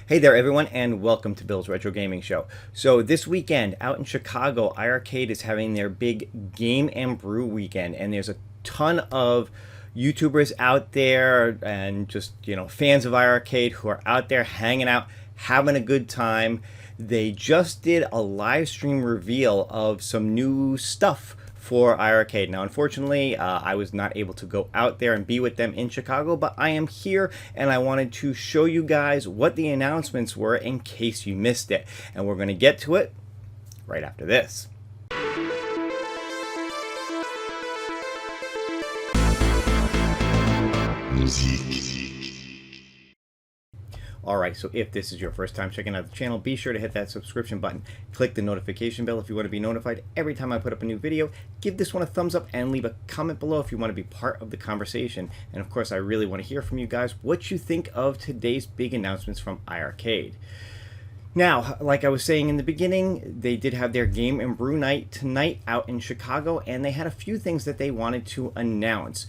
Hey there, everyone, and welcome to Bill's Retro Gaming Show. So this weekend out in Chicago, iiRcade is having their big Game and Brew weekend, and there's a ton of YouTubers out there and just, fans of iiRcade who are out there hanging out, having a good time. They just did a live stream reveal of some new stuff for iiRcade. Now, unfortunately, I was not able to go out there and be with them in Chicago, but I am here and I wanted to show you guys what the announcements were in case you missed it. And we're going to get to it right after this. Alright, so if this is your first time checking out the channel, be sure to hit that subscription button. Click the notification bell if you want to be notified every time I put up a new video. Give this one a thumbs up and leave a comment below if you want to be part of the conversation. And of course, I really want to hear from you guys what you think of today's big announcements from iiRcade. Now, like I was saying in the beginning, they did have their Game and Brew night tonight out in Chicago, and they had a few things that they wanted to announce.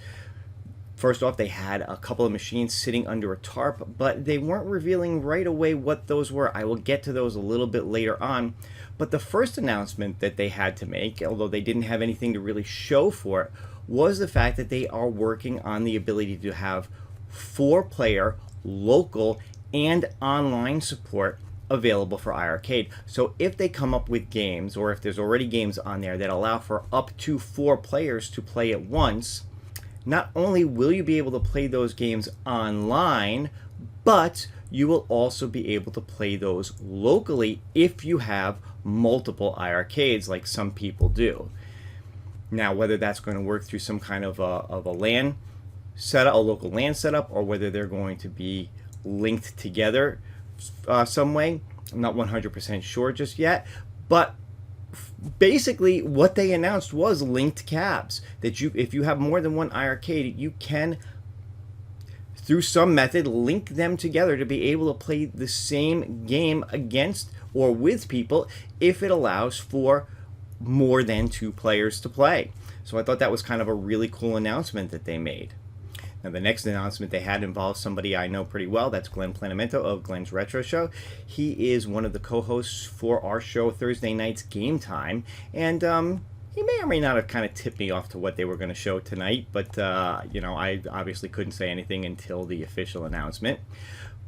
First off, they had a couple of machines sitting under a tarp, but they weren't revealing right away what those were. I will get to those a little bit later on. But the first announcement that they had to make, although they didn't have anything to really show for it, was the fact that they are working on the ability to have 4-player, local, and online support available for iiRcade. So if they come up with games, or if there's already games on there that allow for up to 4 players to play at once, not only will you be able to play those games online, but you will also be able to play those locally if you have multiple iiRcades like some people do. Now, whether that's going to work through some kind of a LAN setup, a local LAN setup, or whether they're going to be linked together some way, I'm not 100% sure just yet, but basically what they announced was linked cabs, that if you have more than one iiRcade, you can through some method link them together to be able to play the same game against or with people if it allows for more than 2 players to play. So I thought that was kind of a really cool announcement that they made. Now, the next announcement they had involves somebody I know pretty well. That's Glenn Planamento of Glenn's Retro Show. He is one of the co-hosts for our show Thursday nights Game Time, and he may or may not have kind of tipped me off to what they were going to show tonight, but I obviously couldn't say anything until the official announcement.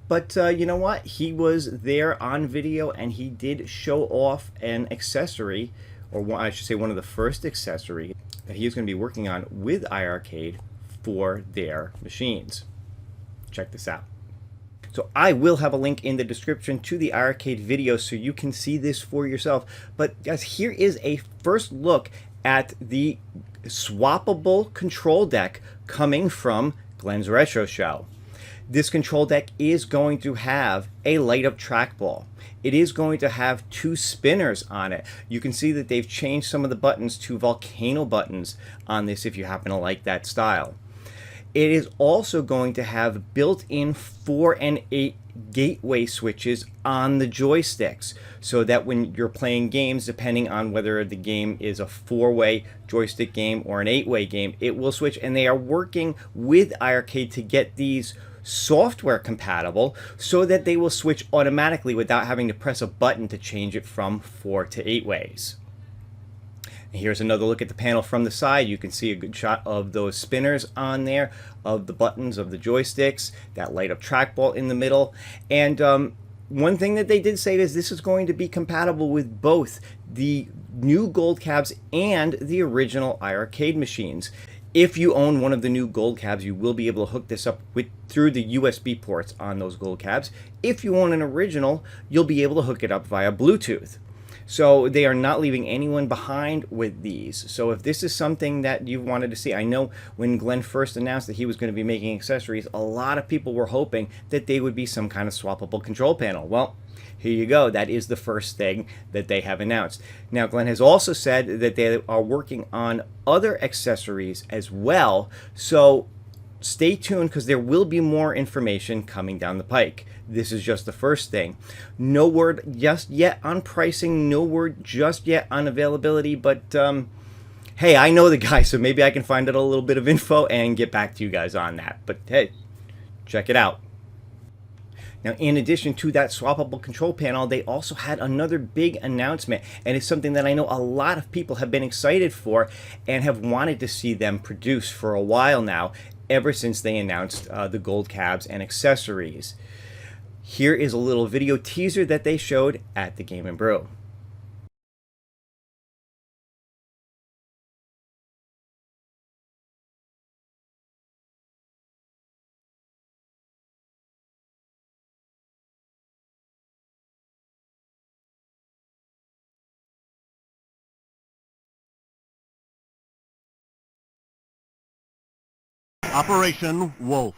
But you know what? He was there on video, and he did show off an accessory, or I should say one of the first accessory that he is going to be working on with iiRcade for their machines. Check this out. So I will have a link in the description to the iiRcade video so you can see this for yourself. But guys, here is a first look at the swappable control deck coming from Glenn's Retro Show. This control deck is going to have a light-up trackball. It is going to have 2 spinners on it. You can see that they've changed some of the buttons to volcano buttons on this if you happen to like that style. It is also going to have built-in 4 and 8 gateway switches on the joysticks, so that when you're playing games, depending on whether the game is a 4-way joystick game or an 8-way game, it will switch. And they are working with iiRcade to get these software compatible so that they will switch automatically without having to press a button to change it from 4 to 8 ways. Here's another look at the panel from the side. You can see a good shot of those spinners on there, of the buttons of the joysticks, that light up trackball in the middle. And one thing that they did say is this is going to be compatible with both the new gold cabs and the original iiRcade machines. If you own one of the new gold cabs, you will be able to hook this up through the USB ports on those gold cabs. If you own an original, you'll be able to hook it up via Bluetooth. So they are not leaving anyone behind with these. So if this is something that you wanted to see, I know when Glenn first announced that he was going to be making accessories, a lot of people were hoping that they would be some kind of swappable control panel. Well, here you go. That is the first thing that they have announced. Now, Glenn has also said that they are working on other accessories as well. So stay tuned, because there will be more information coming down the pike. This is just the first thing. No word just yet on pricing, no word just yet on availability, but hey, I know the guy, so maybe I can find out a little bit of info and get back to you guys on that. But hey, check it out. Now, in addition to that swappable control panel, they also had another big announcement, and it's something that I know a lot of people have been excited for and have wanted to see them produce for a while now, ever since they announced the gold cabs and accessories. Here is a little video teaser that they showed at the Game and Brew. Operation Wolf.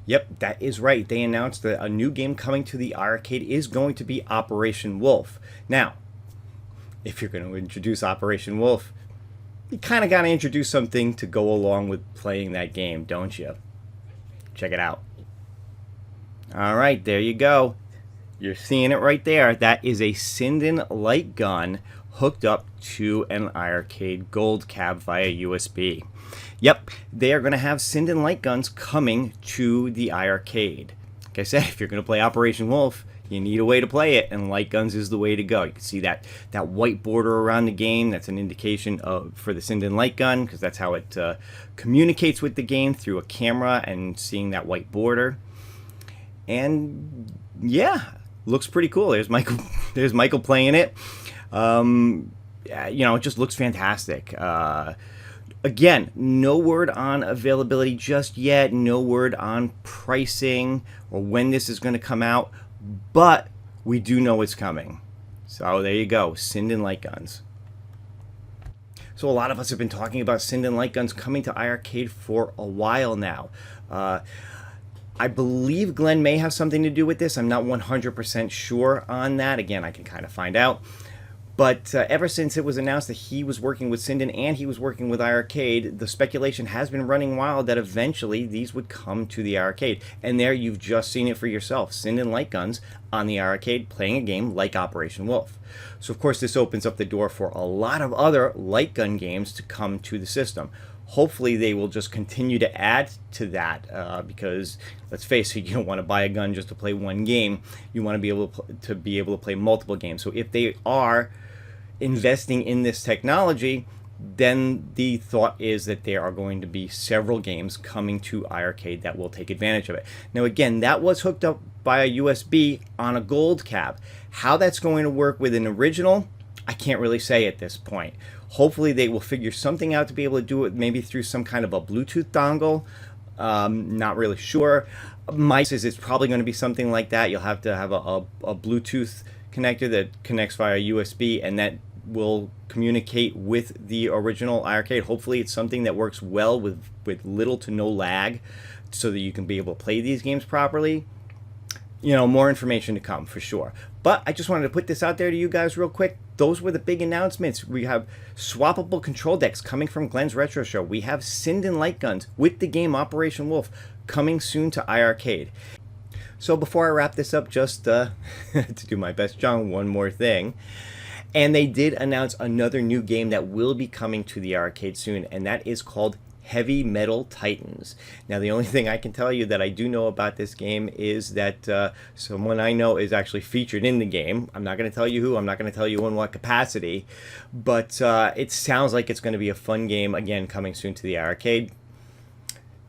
Yep, that is right. They announced that a new game coming to the iiRcade is going to be Operation Wolf. Now, if you're going to introduce Operation Wolf, you kind of got to introduce something to go along with playing that game, don't you? Check it out. All right, there you go. You're seeing it right there. That is a sinden light gun hooked up to an iiRcade gold cab via USB. Yep, they are going to have sinden light guns coming to the iiRcade. Like I said, if you're going to play Operation Wolf, you need a way to play it, and light guns is the way to go. You can see that white border around the game. That's an indication for the sinden light gun, because that's how it communicates with the game, through a camera and seeing that white border. And yeah, looks pretty cool. There's Michael. There's Michael playing it. You know, it just looks fantastic. Again, no word on availability just yet. No word on pricing or when this is going to come out. But we do know it's coming. So there you go, sinden light guns. So a lot of us have been talking about sinden light guns coming to iiRcade for a while now. I believe Glenn may have something to do with this. I'm not 100% sure on that. Again, I can kind of find out. But ever since it was announced that he was working with Sinden and he was working with iiRcade, the speculation has been running wild that eventually these would come to the iiRcade. And there you've just seen it for yourself. Sinden light guns on the iiRcade playing a game like Operation Wolf. So of course this opens up the door for a lot of other light gun games to come to the system. Hopefully they will just continue to add to that because let's face it, you don't want to buy a gun just to play one game. You want to be able to play multiple games. So if they are investing in this technology, then the thought is that there are going to be several games coming to iiRcade that will take advantage of it. Now again, that was hooked up by a USB on a gold cab. How that's going to work with an original, I can't really say at this point. Hopefully they will figure something out to be able to do it, maybe through some kind of a Bluetooth dongle. Not really sure. My guess is it's probably going to be something like that. You'll have to have a Bluetooth connector that connects via USB, and that will communicate with the original iiRcade. Hopefully it's something that works well with little to no lag, so that you can be able to play these games properly. You know, more information to come for sure. But I just wanted to put this out there to you guys real quick. Those were the big announcements. We have swappable control decks coming from Glenn's Retro Show. We have sinden light guns with the game Operation Wolf coming soon to iiRcade. So before I wrap this up, just to do my best, John, one more thing. And they did announce another new game that will be coming to the iiRcade soon, and that is called Heavy Metal Titans. Now, the only thing I can tell you that I do know about this game is that someone I know is actually featured in the game. I'm not going to tell you who, I'm not going to tell you in what capacity, but it sounds like it's going to be a fun game, again, coming soon to the iiRcade.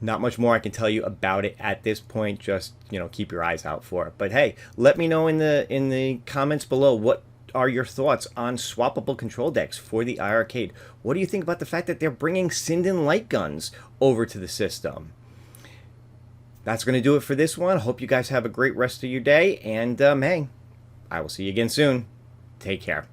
Not much more I can tell you about it at this point. Just, you know, keep your eyes out for it. But hey, let me know in the comments below what are your thoughts on swappable control decks for the iiRcade. What do you think about the fact that they're bringing sinden light guns over to the system? That's going to do it for this one. Hope you guys have a great rest of your day, and hey, I will see you again soon. Take care.